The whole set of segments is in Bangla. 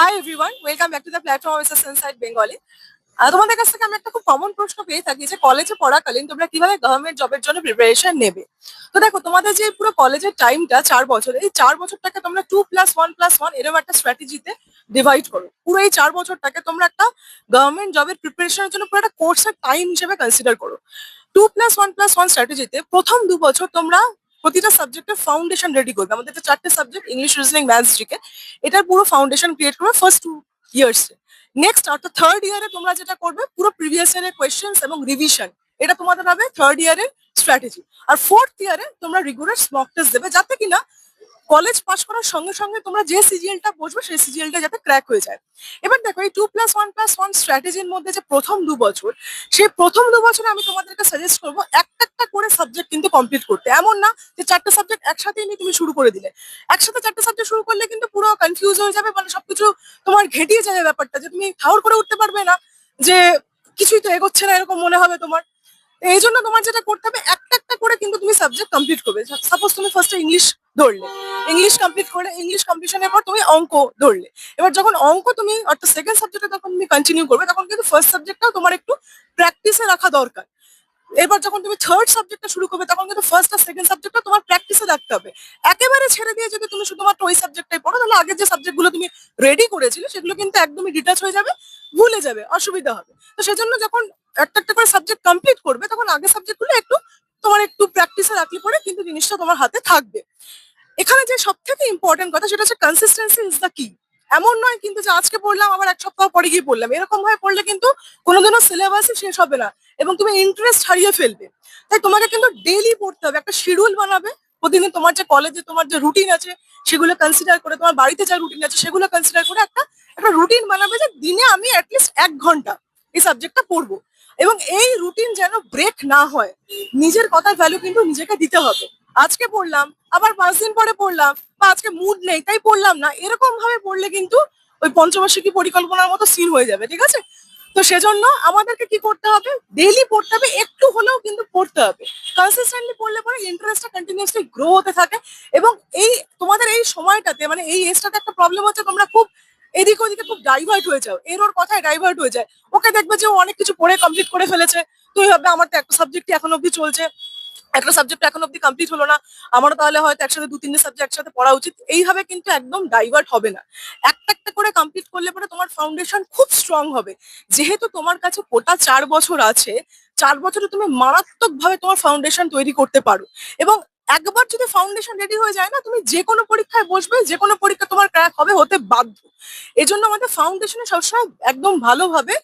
High everyone, welcome back to the platform of Sunside Bengali. তোমাদের কাছ থেকে আমি একটা খুব কমন প্রশ্ন পেয়ে থাকি যে কলেজে পড়াকালীন তোমরা কিভাবে গভর্নমেন্ট জবের জন্য প্রিপারেশন নেবে। তো দেখো, তোমাদের যে পুরো কলেজের টাইমটা 4 বছর, এই 4 বছরটাকে তোমরা 2+1+1 এরকম একটা স্ট্র্যাটেজিতে ডিভাইড করো। পুরো এই 4 বছরটাকে তোমরা একটা গভর্নমেন্ট জবের প্রিপারেশনের জন্য পুরো একটা কোর্সের টাইম হিসেবে কনসিডার করো। 2+1+1 স্ট্র্যাটেজিতে প্রথম 2 বছর তোমরা প্রতিটা সাবজেক্টের ফাউন্ডেশন রেডি করবে। আমাদের যে 4টে subject, English, reasoning, maths, GK, এটার পুরো ফাউন্ডেশন ক্রিয়েট করবে ফার্স্ট 2 ইয়ার্সে। নেক্সট অর্থাৎ থার্ড ইয়ারে তোমরা যেটা করবে, পুরো প্রিভিয়াস ইয়ারের কোয়েশ্চেন্স এবং রিভিশন, এটা তোমাদের হবে থার্ড ইয়ারের স্ট্র্যাটেজি। আর ফোর্থ ইয়ারে তোমরা রিগুলার মক টেস্ট দেবে, যাতে কিনা কলেজ পাস করার সঙ্গে সঙ্গে তোমরা যে সিজিএলটা বসবে সেই সিজিএলটা যাতে ক্র্যাক হয়ে যায়। এবার দেখো, এই 2+1+1 স্ট্র্যাটেজির মধ্যে যে প্রথম 2 বছর, সেই প্রথম 2 বছরে আমি তোমাদেরকে সাজেস্ট করবো একটা একটা করে সাবজেক্ট কিন্তু কমপ্লিট করতে। এমন না যে 4টে সাবজেক্ট একসাথেই নিয়ে তুমি শুরু করে দিলে। একসাথে 4টে সাবজেক্ট শুরু করলে কিন্তু পুরো কনফিউজ হয়ে যাবে, মানে সবকিছু তোমার ঘেটিয়ে যাবে ব্যাপারটা, যে তুমি ঠাউর করে উঠতে পারবে না, যে কিছুই তো এগোচ্ছে না, এরকম মনে হবে তোমার। এই জন্য তোমার যেটা করতে হবে, একটা একটা করে কিন্তু তুমি সাবজেক্ট কমপ্লিট করবে। সাপোজ তুমি ফার্স্টে ইংলিশ ধরলে, ইংলিশ কমপ্লিট করে ইংলিশ কমপ্লিশনের পর তুমি অঙ্ক ধরলে। এবার যখন অঙ্ক তুমি অর্থাৎ সেকেন্ড সাবজেক্টে তখন তুমি কন্টিনিউ করবে, তখন কিন্তু ফার্স্ট সাবজেক্টটাও তোমার একটু প্র্যাকটিসে রাখা দরকার। এবার যখন তুমি থার্ড সাবজেক্টটা শুরু করবে, তখন কিন্তু ফার্স্ট আর সেকেন্ড সাবজেক্টটা তোমার প্র্যাকটিসে রাখতে হবে। একেবারে ছেড়ে দিয়ে যদি তুমি শুধুমাত্র ওই সাবজেক্টটাই পড়ো, তাহলে আগের যে সাবজেক্টগুলো তুমি রেডি করেছিলে সেগুলো কিন্তু একদমই ডিটাচ হয়ে যাবে, ভুলে যাবে, অসুবিধা হবে। তো সেজন্য যখন একটা একটা করে সাবজেক্ট কমপ্লিট করবে, তখন আগের সাবজেক্টগুলো একটু তোমার একটু প্র্যাকটিসে রাখলে পরে কিন্তু জিনিসটা তোমার হাতে থাকবে। এখানে যে সব থেকে ইম্পর্টেন্ট কথা, সেটা হচ্ছে কনসিস্টেন্সি ইজ দ্য কি। এমন নয় কিন্তু যে আজকে পড়লাম আবার 1 সপ্তাহ পরে গিয়ে পড়লাম, এরকম ভাবে পড়লে কিন্তু কোনোদিনও সিলেবাসই শেষ হবে না এবং তুমি ইন্টারেস্ট হারিয়ে ফেলবে। তাই তোমাকে কিন্তু ডেইলি পড়তে হবে, একটা শিডিউল বানাবে। প্রতিদিন তোমার যে কলেজে তোমার যে রুটিন আছে সেগুলো কনসিডার করে, তোমার বাড়িতে যা রুটিন আছে সেগুলো কনসিডার করে একটা একটা রুটিন বানাবে, যে দিনে আমি অ্যাটলিস্ট 1 ঘন্টা এই সাবজেক্টটা পড়বো। এবং এই রুটিন যেন ব্রেক না হয়। নিজের কথার ভ্যালু কিন্তু নিজেকে দিতে হবে। আজকে পড়লাম, আবার 5 দিন পরে পড়লাম, বা আজকে মুড নেই তাই পড়লাম না, এরকম ভাবে পড়লে কিন্তু ওই পঞ্চবার্ষিকী পরিকল্পনার মতো সিন হয়ে যাবে, ঠিক আছে? তো সেজন্য আমাদেরকে কি করতে হবে, ডেইলি পড়তে হবে, একটু হলেও কিন্তু পড়তে হবে। কনসিস্টেন্টলি পড়লে পরে ইন্টারেস্টটা কন্টিনিউয়াসলি গ্রো হতে থাকে। এবং এই তোমাদের এই সময়টাতে, মানে এই এজটাতে একটা প্রবলেম হচ্ছে, তোমরা খুব এদিক ওদিকে খুব ডাইভার্ট হয়ে যাও, এর ওর কথায় ডাইভার্ট হয়ে যায়। ওকে দেখবে যে ও অনেক কিছু পড়ে কমপ্লিট করে ফেলেছে, তুই ভাববে আমার তো একটা সাবজেক্টই এখন অব্দি চলছে, একটা সাবজেক্ট এখন অব্দি কমপ্লিট হলো না, আমারও তাহলে হয়তো একসাথে 2-3টে সাবজেক্ট একসাথে পড়া উচিত। এইভাবে কিন্তু একদম ডাইভার্ট হবে না। একটা একটা করে কমপ্লিট করলে পরে তোমার ফাউন্ডেশন খুব স্ট্রং হবে। যেহেতু তোমার কাছে গোটা 4 বছর আছে, 4 বছরে তুমি মারাত্মক ভাবে তোমার ফাউন্ডেশন তৈরি করতে পারো। এবং একবার যদি ফাউন্ডেশন রেডি হয়ে যায় না, তুমি যে কোনো পরীক্ষায় বসবে, যে কোনো পরীক্ষা তোমার ক্র্যাক হবে, হতে বাধ্য। এজন্য আমাদের ফাউন্ডেশনে সবসময় একদম ভালোভাবে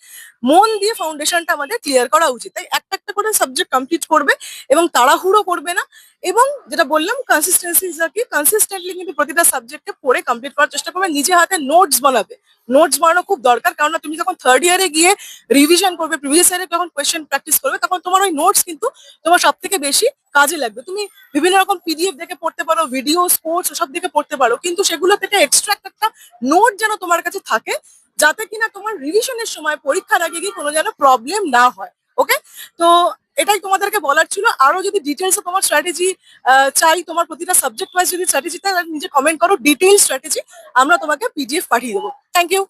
মন দিয়ে ফাউন্ডেশনটা আমাদের ক্লিয়ার করা উচিত। তাই একটা একটা করে সাবজেক্ট কমপ্লিট করবে এবং তাড়াহুড়ো করবে না। এবং যেটা বললাম, কনসিস্টেন্সি ইজ দ্য কি। কনসিস্টেন্টলি কিন্তু প্রতিটা সাবজেক্টে পড়ে কমপ্লিট করার চেষ্টা করবে, নিজে হাতে নোটস বানাবে। নোটস বানানো খুব দরকার, কারণ তুমি যখন থার্ড ইয়ারে গিয়ে রিভিশন করবে, প্রিভিয়াস ইয়ারে যখন কোয়েশ্চেন প্র্যাকটিস করবে, তখন তোমার ওই নোটস কিন্তু তোমার সব থেকে বেশি কাজে লাগবে। তুমি বিভিন্ন রকম পিডিএফ দেখে পড়তে পারো, ভিডিও, স্পোর্টস, সব দেখে পড়তে পারো, কিন্তু সেগুলো থেকে এক্সট্রাক্ট একটা নোট যেন তোমার কাছে থাকে, যাতে কিনা তোমার রিভিশনের সময় পরীক্ষার আগে গিয়ে কোনো যেন প্রবলেম না হয়। ওকে? তো এটাই তোমাদেরকে বলার ছিল। আরো যদি ডিটেলসে তোমার স্ট্র্যাটেজি চাই, তোমার প্রতিটা সাবজেক্ট ওয়াইজ যদি স্ট্র্যাটেজি, তাহলে নিজে কমেন্ট করো, ডিটেইল স্ট্র্যাটেজি আমরা তোমাকে পিডিএফ পাঠিয়ে দেবো। Thank you.